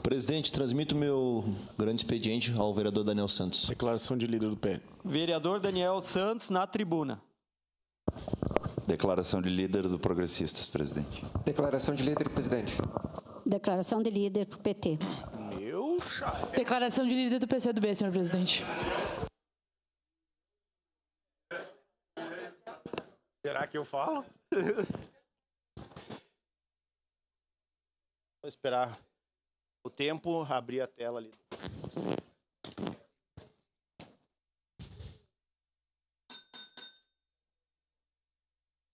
Presidente, transmito meu grande expediente ao vereador Daniel Santos. Declaração de líder do PL. Vereador Daniel Santos, na tribuna. Declaração de líder do Progressistas, presidente. Declaração de líder, presidente. Declaração de líder para o PT. Meu chá. Declaração de líder do PCdoB, senhor presidente. Será que eu falo? Vou esperar o tempo, abrir a tela ali.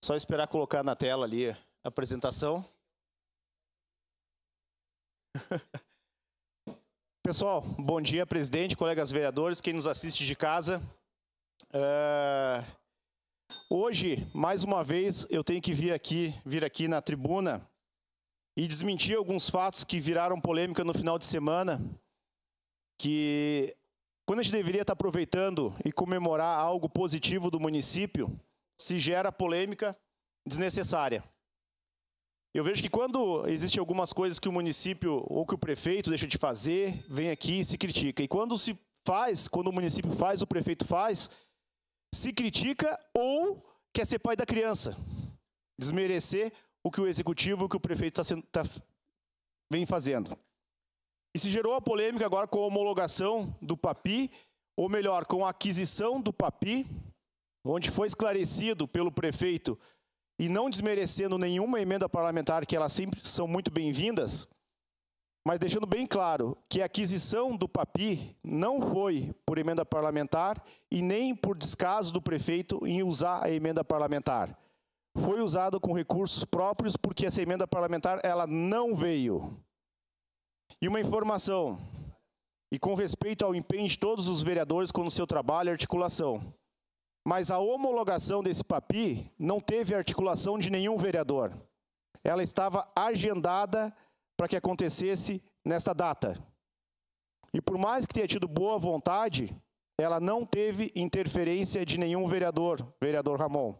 Só esperar colocar na tela ali a apresentação. Pessoal, bom dia, presidente, colegas vereadores, quem nos assiste de casa. Hoje, mais uma vez, eu tenho que vir aqui na tribuna e desmentir alguns fatos que viraram polêmica no final de semana, que quando a gente deveria estar aproveitando e comemorar algo positivo do município, se gera polêmica desnecessária. Eu vejo que quando existem algumas coisas que o município ou que o prefeito deixa de fazer, vem aqui e se critica. E quando o município faz, o prefeito faz, se critica ou quer ser pai da criança. Desmerecer o que o executivo, o que o prefeito vem fazendo. E se gerou a polêmica agora com a homologação do PAPI, ou melhor, com a aquisição do PAPI, onde foi esclarecido pelo prefeito, e não desmerecendo nenhuma emenda parlamentar, que elas sempre são muito bem-vindas, mas deixando bem claro que a aquisição do PAPI não foi por emenda parlamentar e nem por descaso do prefeito em usar a emenda parlamentar. Foi usado com recursos próprios porque essa emenda parlamentar ela não veio. E uma informação, e com respeito ao empenho de todos os vereadores com o seu trabalho e articulação, mas a homologação desse PAPI não teve articulação de nenhum vereador. Ela estava agendada para que acontecesse nesta data. E por mais que tenha tido boa vontade, ela não teve interferência de nenhum vereador Ramon.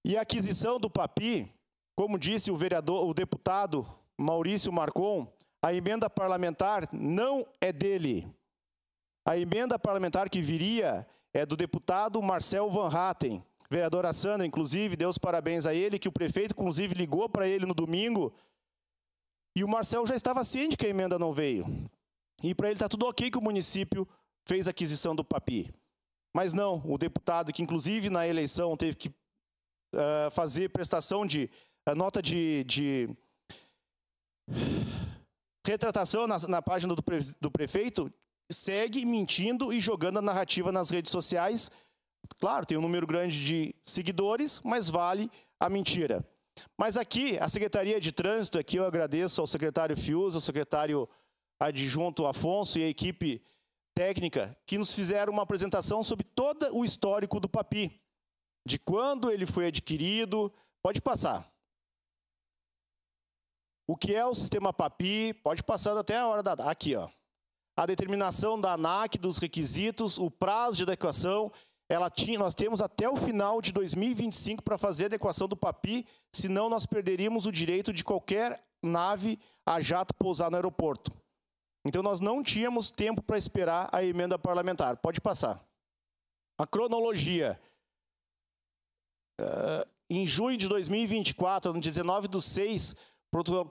E a aquisição do PAPI, como disse o deputado Maurício Marcon, a emenda parlamentar não é dele. A emenda parlamentar que viria é do deputado Marcel Van Hatten. Vereadora Sandra, inclusive, deu os parabéns a ele, que o prefeito, inclusive, ligou para ele no domingo, e o Marcel já estava ciente que a emenda não veio. E para ele está tudo ok que o município fez a aquisição do PAPI. Mas não, o deputado, que inclusive na eleição teve que fazer prestação de nota de retratação na página do prefeito, segue mentindo e jogando a narrativa nas redes sociais. Claro, tem um número grande de seguidores, mas vale a mentira. Mas aqui, a Secretaria de Trânsito, aqui eu agradeço ao secretário Fiuza, ao secretário adjunto Afonso e a equipe técnica, que nos fizeram uma apresentação sobre todo o histórico do PAPI, de quando ele foi adquirido. Pode passar. O que é o sistema PAPI? Pode passar até a hora da... Aqui, ó. A determinação da ANAC dos requisitos, o prazo de adequação, nós temos até o final de 2025 para fazer a adequação do PAPI, senão nós perderíamos o direito de qualquer nave a jato pousar no aeroporto. Então nós não tínhamos tempo para esperar a emenda parlamentar. Pode passar. A cronologia. Em junho de 2024, no 19/6,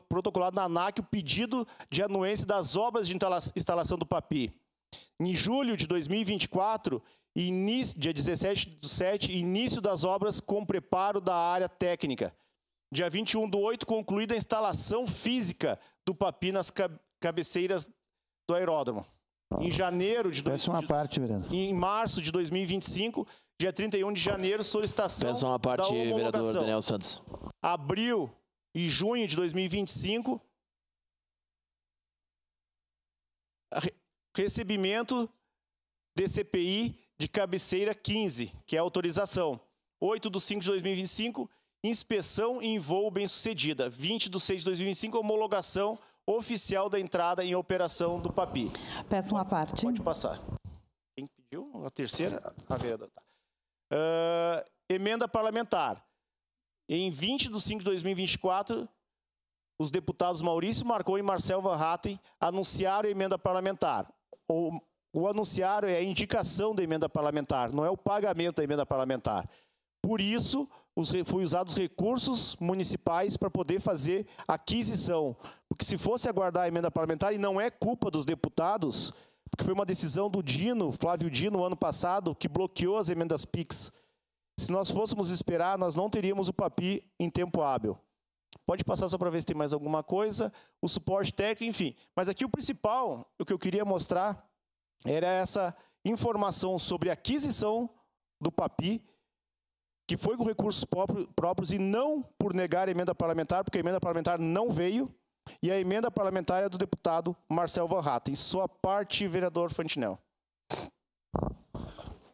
protocolado na ANAC o pedido de anuência das obras de instalação do PAPI. Em julho de 2024, dia 17/7, início das obras com preparo da área técnica. Dia 21/8, concluída a instalação física do PAPI nas cabeceiras do aeródromo. Em janeiro de... Em março de 2025, dia 31 de janeiro, solicitação Peço uma parte, da homologação. vereador Daniel Santos. Abril e junho de 2025, recebimento DCPI de cabeceira 15, que é a autorização. 8/5/2025, inspeção em voo bem-sucedida. 20/6/2025, homologação oficial da entrada em operação do PAPI. Peço uma parte. Pode passar. Quem pediu? A terceira? A vereadora. Emenda parlamentar. Em 20/5/2024, os deputados Maurício Marcon e Marcel Van Hatten anunciaram a emenda parlamentar. O anunciaram é a indicação da emenda parlamentar, não é o pagamento da emenda parlamentar. Por isso, foi usados os recursos municipais para poder fazer aquisição. Porque se fosse aguardar a emenda parlamentar, e não é culpa dos deputados, porque foi uma decisão do Dino, Flávio Dino, ano passado, que bloqueou as emendas PIX. Se nós fôssemos esperar, nós não teríamos o PAPI em tempo hábil. Pode passar só para ver se tem mais alguma coisa. O suporte técnico, enfim. Mas aqui o principal, o que eu queria mostrar, era essa informação sobre a aquisição do PAPI, que foi com recursos próprios e não por negar a emenda parlamentar, porque a emenda parlamentar não veio, e a emenda parlamentar é do deputado Marcel Van Hatten. Sua parte, vereador Fantinel.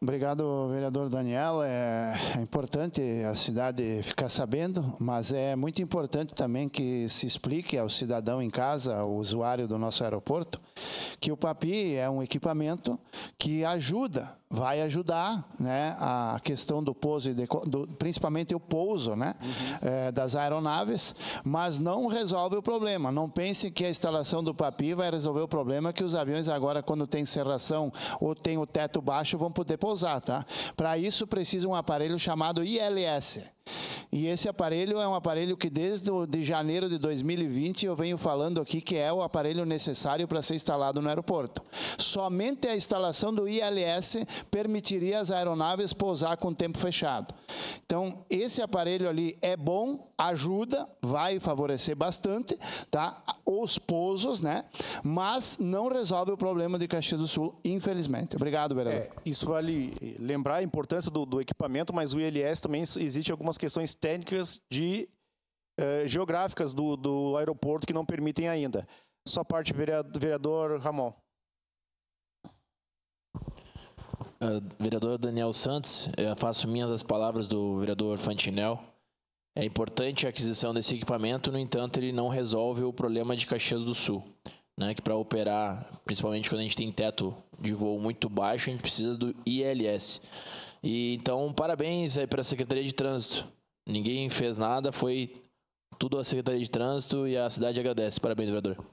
Obrigado, vereador Daniel. É importante a cidade ficar sabendo, mas é muito importante também que se explique ao cidadão em casa, ao usuário do nosso aeroporto, que o PAPI é um equipamento que ajuda, vai ajudar, né, a questão do pouso, principalmente o pouso, né, das aeronaves, mas não resolve o problema. Não pense que a instalação do PAPI vai resolver o problema, que os aviões agora, quando tem serração ou tem o teto baixo, vão poder pousar, tá? Para isso precisa um aparelho chamado ILS. E esse aparelho é um aparelho que desde de janeiro de 2020 eu venho falando aqui que é o aparelho necessário para ser instalado no aeroporto. Somente a instalação do ILS permitiria as aeronaves pousar com tempo fechado. Então, esse aparelho ali é bom, ajuda, vai favorecer bastante, tá? Os pousos, né? Mas não resolve o problema de Caxias do Sul, infelizmente. Obrigado, vereador. Isso vale lembrar a importância do equipamento, mas o ILS também existe algumas questões técnicas geográficas do aeroporto que não permitem ainda. Sua parte, vereador Ramon. Vereador Daniel Santos, eu faço minhas as palavras do vereador Fantinel. É importante a aquisição desse equipamento, no entanto, ele não resolve o problema de Caxias do Sul, né? Que para operar, principalmente quando a gente tem teto de voo muito baixo, a gente precisa do ILS. E então, parabéns aí para a Secretaria de Trânsito. Ninguém fez nada, foi tudo a Secretaria de Trânsito e a cidade agradece. Parabéns, vereador.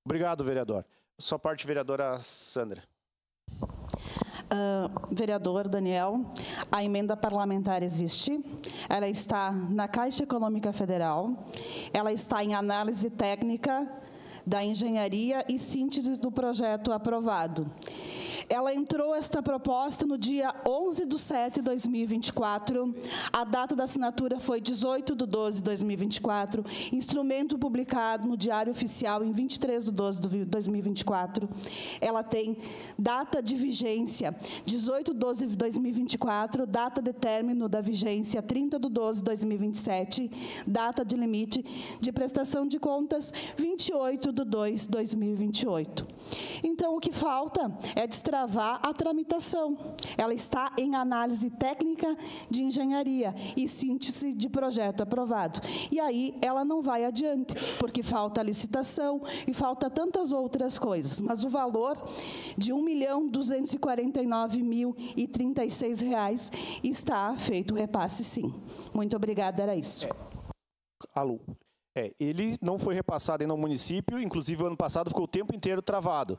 Obrigado, vereador. Sua parte, vereadora Sandra. Vereador Daniel, a emenda parlamentar existe, ela está na Caixa Econômica Federal, ela está em análise técnica da engenharia e síntese do projeto aprovado. Ela entrou, esta proposta, no dia 11/7/2024. A data da assinatura foi 18/12/2024. Instrumento publicado no Diário Oficial em 23/12/2024. Ela tem data de vigência 18/12/2024, data de término da vigência 30/12/2027, data de limite de prestação de contas 28/2/2028. Então, o que falta é destravar a tramitação. Ela está em análise técnica de engenharia e síntese de projeto aprovado. E aí ela não vai adiante, porque falta a licitação e falta tantas outras coisas. Mas o valor de R$ 1.249.036 está feito o repasse, sim. Muito obrigada, era isso. Alô. Ele não foi repassado ainda ao município, inclusive o ano passado ficou o tempo inteiro travado.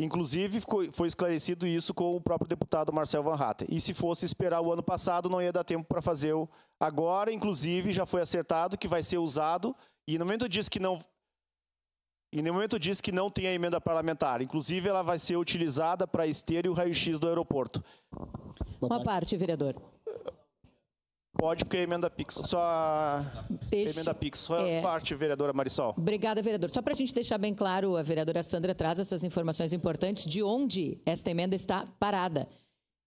Inclusive, foi esclarecido isso com o próprio deputado Marcel Van Hatten. E se fosse esperar o ano passado, não ia dar tempo para fazer agora. Inclusive, já foi acertado que vai ser usado. E no momento diz que não tem a emenda parlamentar. Inclusive, ela vai ser utilizada para a esteira e o raio-x do aeroporto. Uma parte, vereador. Pode, porque é emenda PIX. Emenda PIX. Só parte, vereadora Marisol. Obrigada, vereador. Só para a gente deixar bem claro, a vereadora Sandra traz essas informações importantes de onde esta emenda está parada.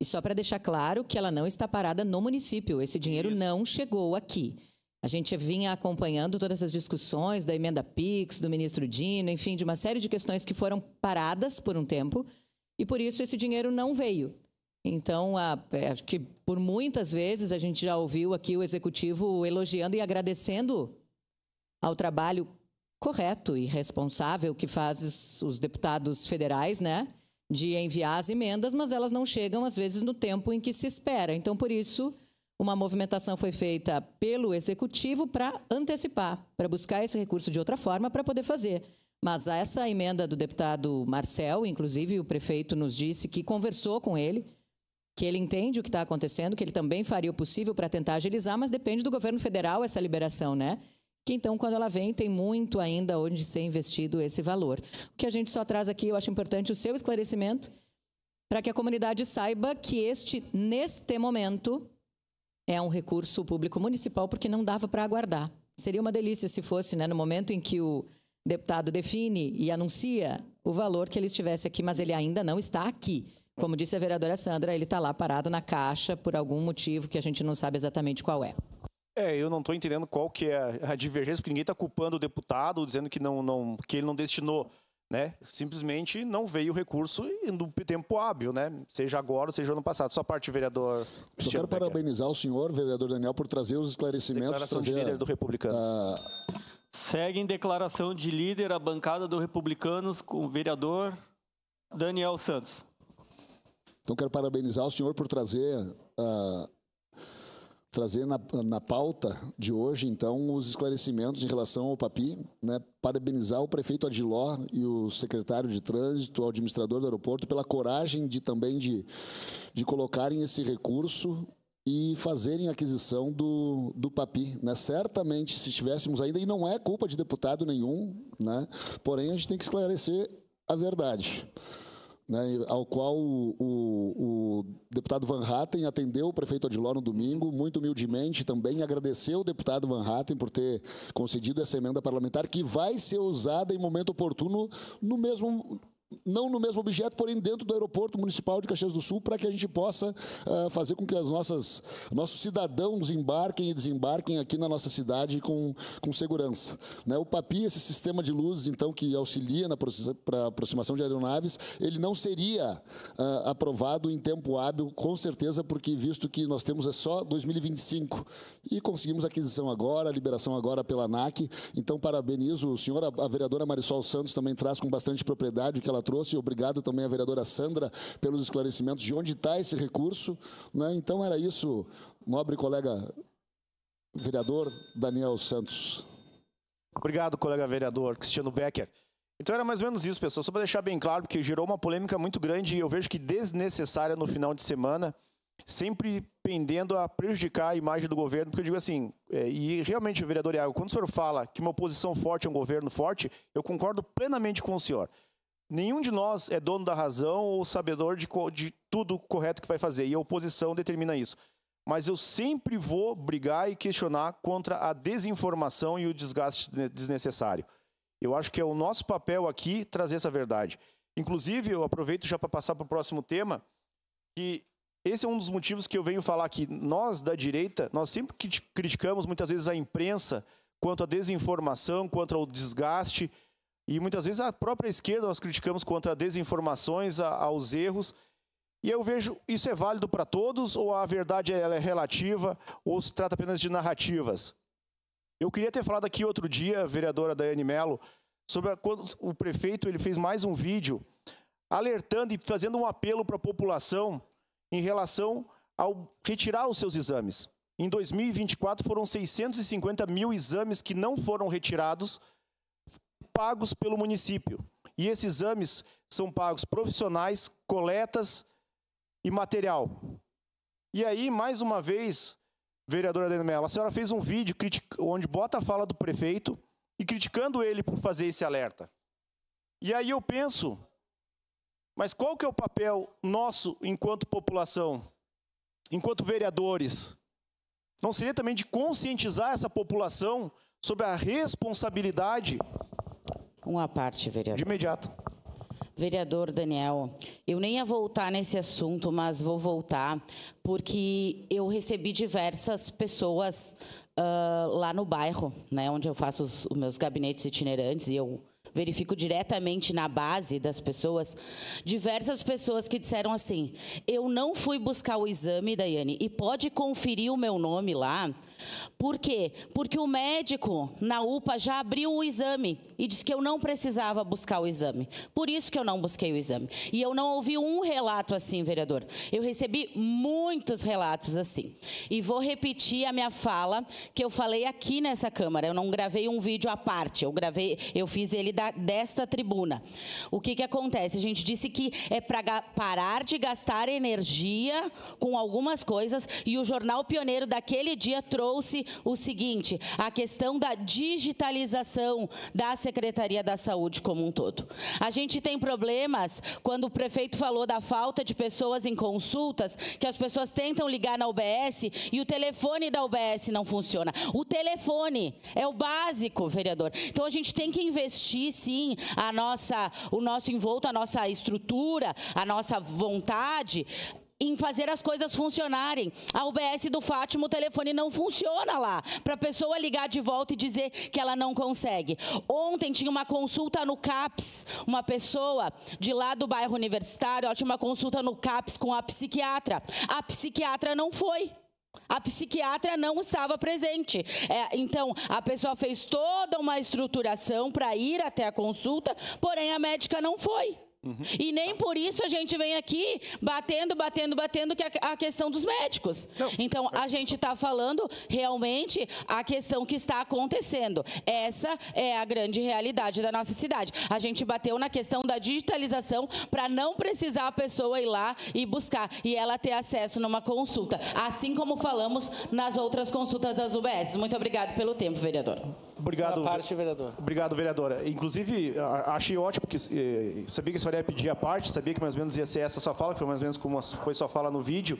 E só para deixar claro que ela não está parada no município. Esse dinheiro não chegou aqui. A gente vinha acompanhando todas essas discussões da emenda PIX, do ministro Dino, enfim, de uma série de questões que foram paradas por um tempo. E por isso esse dinheiro não veio. Então, acho que por muitas vezes a gente já ouviu aqui o Executivo elogiando e agradecendo ao trabalho correto e responsável que faz os deputados federais, né, de enviar as emendas, mas elas não chegam, às vezes, no tempo em que se espera. Então, por isso, uma movimentação foi feita pelo Executivo para antecipar, para buscar esse recurso de outra forma para poder fazer. Mas essa emenda do deputado Marcel, inclusive o prefeito nos disse que conversou com ele, que ele entende o que está acontecendo, que ele também faria o possível para tentar agilizar, mas depende do governo federal essa liberação, né? Que então, quando ela vem, tem muito ainda onde ser investido esse valor. O que a gente só traz aqui, eu acho importante o seu esclarecimento, para que a comunidade saiba que neste momento, é um recurso público municipal, porque não dava para aguardar. Seria uma delícia se fosse, né, no momento em que o deputado define e anuncia o valor, que ele estivesse aqui, mas ele ainda não está aqui. Como disse a vereadora Sandra, ele está lá parado na caixa por algum motivo que a gente não sabe exatamente qual é. Eu não estou entendendo qual que é a divergência, porque ninguém está culpando o deputado, dizendo que, que ele não destinou, né? Simplesmente não veio o recurso no tempo hábil, né? Seja agora, seja ano passado. Só parte, vereador. Só quero parabenizar o senhor, vereador Daniel, por trazer os esclarecimentos. Declaração de líder do Republicanos. Segue em declaração de líder a bancada do Republicanos com o vereador Daniel Santos. Então, quero parabenizar o senhor por trazer na pauta de hoje, então, os esclarecimentos em relação ao Papi, né? Parabenizar o prefeito Adiló e o secretário de Trânsito, o administrador do aeroporto, pela coragem de colocarem esse recurso e fazerem a aquisição do Papi, né? Certamente, se estivéssemos ainda, e não é culpa de deputado nenhum, né? Porém, a gente tem que esclarecer a verdade, né, ao qual o deputado Van Hatten atendeu o prefeito Adiló no domingo, muito humildemente também agradeceu o deputado Van Hatten por ter concedido essa emenda parlamentar, que vai ser usada em momento oportuno não no mesmo objeto, porém dentro do aeroporto municipal de Caxias do Sul, para que a gente possa fazer com que nossos cidadãos embarquem e desembarquem aqui na nossa cidade com segurança, né? O Papi, esse sistema de luzes, então, que auxilia na aproximação de aeronaves, ele não seria aprovado em tempo hábil, com certeza, porque visto que nós temos só 2025 e conseguimos a aquisição agora, a liberação agora pela ANAC. Então, parabenizo o senhor. A vereadora Marisol Santos também traz com bastante propriedade o que ela trouxe. Obrigado também à vereadora Sandra pelos esclarecimentos de onde está esse recurso, né? Então era isso, nobre colega vereador Daniel Santos. Obrigado, colega vereador Cristiano Becker. Então era mais ou menos isso, pessoal, só para deixar bem claro, porque gerou uma polêmica muito grande e eu vejo que desnecessária no final de semana, sempre pendendo a prejudicar a imagem do governo, porque eu digo assim, e realmente, vereador Iago, quando o senhor fala que uma oposição forte é um governo forte, eu concordo plenamente com o senhor. Nenhum de nós é dono da razão ou sabedor de tudo correto que vai fazer, e a oposição determina isso. Mas eu sempre vou brigar e questionar contra a desinformação e o desgaste desnecessário. Eu acho que é o nosso papel aqui trazer essa verdade. Inclusive, eu aproveito já para passar para o próximo tema, que esse é um dos motivos que eu venho falar que nós, da direita, nós sempre criticamos muitas vezes a imprensa quanto à desinformação, quanto ao desgaste. E muitas vezes a própria esquerda nós criticamos contra desinformações, aos erros. E eu vejo, isso é válido para todos ou a verdade ela é relativa ou se trata apenas de narrativas? Eu queria ter falado aqui outro dia, a vereadora Daiane Mello, sobre quando o prefeito ele fez mais um vídeo alertando e fazendo um apelo para a população em relação ao retirar os seus exames. Em 2024 foram 650 mil exames que não foram retirados, pagos pelo município. E esses exames são pagos profissionais, coletas e material. E aí, mais uma vez, vereadora Daiane Mello, a senhora fez um vídeo onde bota a fala do prefeito e criticando ele por fazer esse alerta. E aí eu penso, mas qual que é o papel nosso enquanto população, enquanto vereadores? Não seria também de conscientizar essa população sobre a responsabilidade? Uma parte, vereador. De imediato. Vereador Daniel, eu nem ia voltar nesse assunto, mas vou voltar, porque eu recebi diversas pessoas lá no bairro, né, onde eu faço os meus gabinetes itinerantes, e eu verifico diretamente na base das pessoas, diversas pessoas que disseram assim, eu não fui buscar o exame, Daiane, e pode conferir o meu nome lá. Por quê? Porque o médico na UPA já abriu o exame e disse que eu não precisava buscar o exame. Por isso que eu não busquei o exame. E eu não ouvi um relato assim, vereador. Eu recebi muitos relatos assim. E vou repetir a minha fala que eu falei aqui nessa Câmara. Eu não gravei um vídeo à parte. Eu fiz ele desta tribuna. O que acontece? A gente disse que é para parar de gastar energia com algumas coisas e o Jornal Pioneiro daquele dia trouxe o seguinte, a questão da digitalização da Secretaria da Saúde como um todo. A gente tem problemas, quando o prefeito falou da falta de pessoas em consultas, que as pessoas tentam ligar na UBS e o telefone da UBS não funciona. O telefone é o básico, vereador. Então a gente tem que investir, sim, o nosso envolto, a nossa estrutura, a nossa vontade em fazer as coisas funcionarem. A UBS do Fátima, o telefone não funciona lá, para a pessoa ligar de volta e dizer que ela não consegue. Ontem tinha uma consulta no CAPS, uma pessoa de lá do bairro Universitário, ela tinha uma consulta no CAPS com a psiquiatra. A psiquiatra não foi. A psiquiatra não estava presente. Então, a pessoa fez toda uma estruturação para ir até a consulta, porém a médica não foi. E nem por isso a gente vem aqui batendo que é a questão dos médicos. Não. Então, a gente está falando realmente a questão que está acontecendo. Essa é a grande realidade da nossa cidade. A gente bateu na questão da digitalização para não precisar a pessoa ir lá e buscar e ela ter acesso numa consulta. Assim como falamos nas outras consultas das UBS. Muito obrigado pelo tempo, vereador. Obrigado, vereador. Obrigado, vereadora. Inclusive, achei ótimo, porque sabia que a senhora ia pedir a parte, sabia que mais ou menos ia ser essa sua fala, que foi mais ou menos como foi sua fala no vídeo.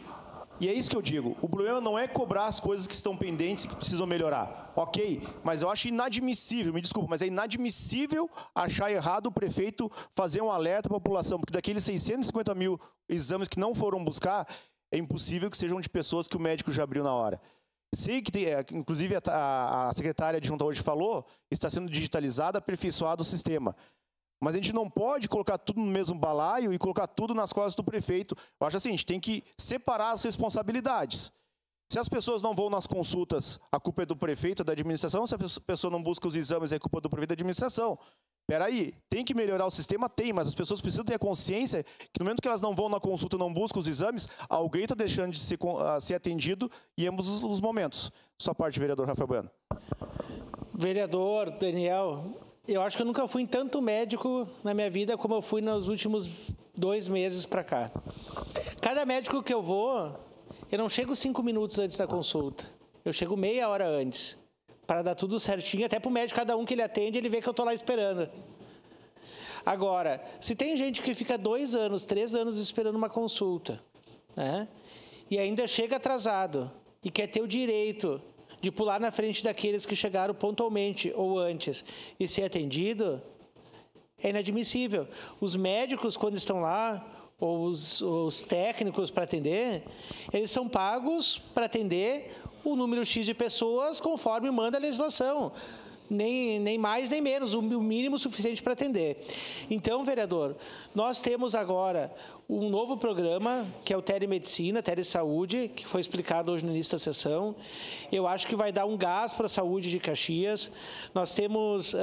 E é isso que eu digo. O problema não é cobrar as coisas que estão pendentes e que precisam melhorar. Ok, mas eu acho inadmissível, me desculpa, mas é inadmissível achar errado o prefeito fazer um alerta à população, porque daqueles 650 mil exames que não foram buscar, é impossível que sejam de pessoas que o médico já abriu na hora. Sei que, inclusive, a secretária adjunta hoje falou, está sendo digitalizado, aperfeiçoado o sistema. Mas a gente não pode colocar tudo no mesmo balaio e colocar tudo nas costas do prefeito. Eu acho assim, a gente tem que separar as responsabilidades. Se as pessoas não vão nas consultas, a culpa é do prefeito, da administração. Se a pessoa não busca os exames, é culpa do prefeito, da administração. Peraí, tem que melhorar o sistema? Tem, mas as pessoas precisam ter a consciência que no momento que elas não vão na consulta, não buscam os exames, alguém está deixando de ser atendido em ambos os momentos. Sua parte, vereador Rafael Bueno. Vereador Daniel, eu acho que eu nunca fui em tanto médico na minha vida como eu fui nos últimos 2 meses para cá. Cada médico que eu vou, eu não chego 5 minutos antes da consulta. Eu chego meia hora antes. Para dar tudo certinho, até para o médico, cada um que ele atende, ele vê que eu estou lá esperando. Agora, se tem gente que fica 2 anos, 3 anos esperando uma consulta, né, e ainda chega atrasado e quer ter o direito de pular na frente daqueles que chegaram pontualmente ou antes e ser atendido, é inadmissível. Os médicos, quando estão lá, ou os técnicos para atender, eles são pagos para atender o número X de pessoas conforme manda a legislação. Nem mais nem menos, o mínimo suficiente para atender. Então, vereador, nós temos agora um novo programa, que é o Telemedicina, Telesaúde, que foi explicado hoje no início da sessão. Eu acho que vai dar um gás para a saúde de Caxias. Nós temos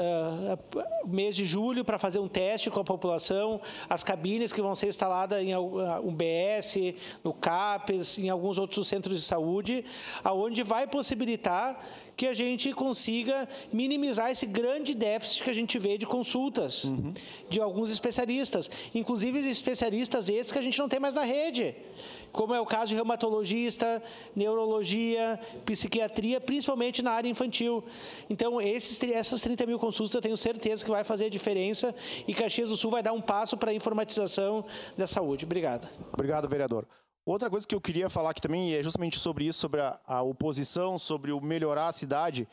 mês de julho para fazer um teste com a população, as cabines que vão ser instaladas em UBS, no CAPES, em alguns outros centros de saúde, aonde vai possibilitar que a gente consiga minimizar esse grande déficit que a gente vê de consultas de alguns especialistas, inclusive especialistas esses que a gente não tem mais na rede, como é o caso de reumatologista, neurologia, psiquiatria, principalmente na área infantil. Então, essas 30 mil consultas eu tenho certeza que vai fazer a diferença e Caxias do Sul vai dar um passo para a informatização da saúde. Obrigado. Obrigado, vereador. Outra coisa que eu queria falar aqui também é justamente sobre isso, sobre a oposição, sobre o melhorar a cidade.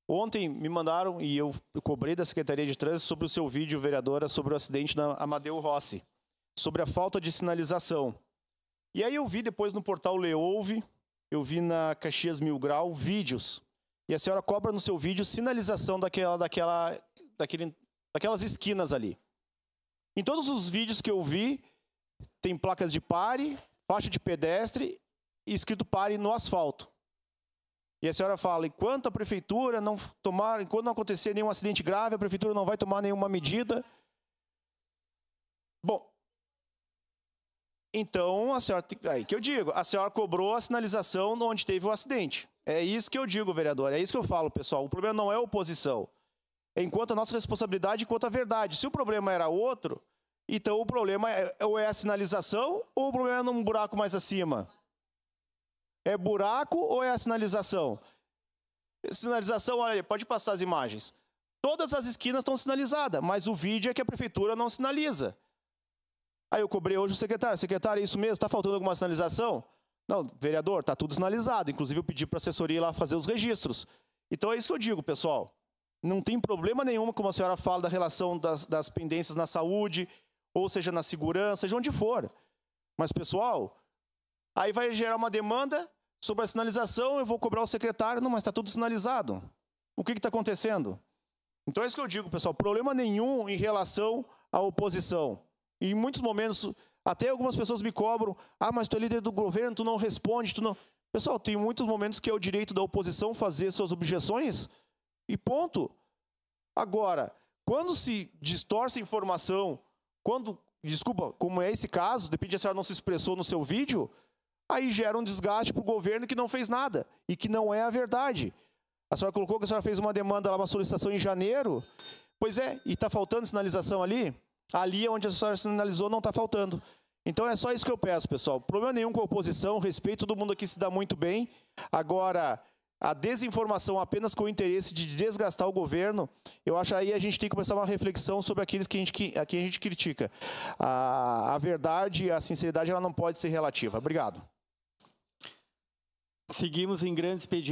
Ontem me mandaram, e eu cobrei da Secretaria de Trânsito, sobre o seu vídeo, vereadora, sobre o acidente na Amadeu Rossi, sobre a falta de sinalização. E aí eu vi depois no portal Leouve, eu vi na Caxias Mil Grau, vídeos. E a senhora cobra no seu vídeo sinalização daquele daquelas esquinas ali. Em todos os vídeos que eu vi, tem placas de pare, faixa de pedestre e escrito pare no asfalto. E a senhora fala, enquanto a prefeitura não tomar, enquanto não acontecer nenhum acidente grave, a prefeitura não vai tomar nenhuma medida. Bom, então a senhora, aí que eu digo, a senhora cobrou a sinalização onde teve o acidente. É isso que eu digo, vereador, é isso que eu falo, pessoal. O problema não é a oposição. Enquanto a nossa responsabilidade, enquanto a verdade. Se o problema era outro, então o problema ou é a sinalização ou o problema é num buraco mais acima? É buraco ou é a sinalização? Sinalização, olha aí, pode passar as imagens. Todas as esquinas estão sinalizadas, mas o vídeo é que a prefeitura não sinaliza. Aí eu cobrei hoje o secretário. Secretário, é isso mesmo? Está faltando alguma sinalização? Não, vereador, está tudo sinalizado. Inclusive eu pedi para a assessoria ir lá fazer os registros. Então é isso que eu digo, pessoal. Não tem problema nenhum, como a senhora fala, da relação das pendências na saúde, ou seja, na segurança, seja onde for. Mas, pessoal, aí vai gerar uma demanda sobre a sinalização, eu vou cobrar o secretário. Não, mas está tudo sinalizado. O que está acontecendo? Então é isso que eu digo, pessoal. Problema nenhum em relação à oposição. E em muitos momentos, até algumas pessoas me cobram, mas tu é líder do governo, tu não responde, tu não... Pessoal, tem muitos momentos que é o direito da oposição fazer suas objeções e ponto. Agora, quando se distorce a informação, desculpa, como é esse caso, depende se a senhora não se expressou no seu vídeo, aí gera um desgaste para o governo que não fez nada e que não é a verdade. A senhora colocou que a senhora fez uma demanda lá, uma solicitação em janeiro. Pois é, e está faltando sinalização ali? Ali onde a senhora sinalizou não está faltando. Então é só isso que eu peço, pessoal. Problema nenhum com a oposição, respeito, todo mundo aqui se dá muito bem. Agora, a desinformação apenas com o interesse de desgastar o governo, eu acho aí a gente tem que começar uma reflexão sobre aqueles que a gente critica. A verdade, a sinceridade, ela não pode ser relativa. Obrigado. Seguimos em grande expediente.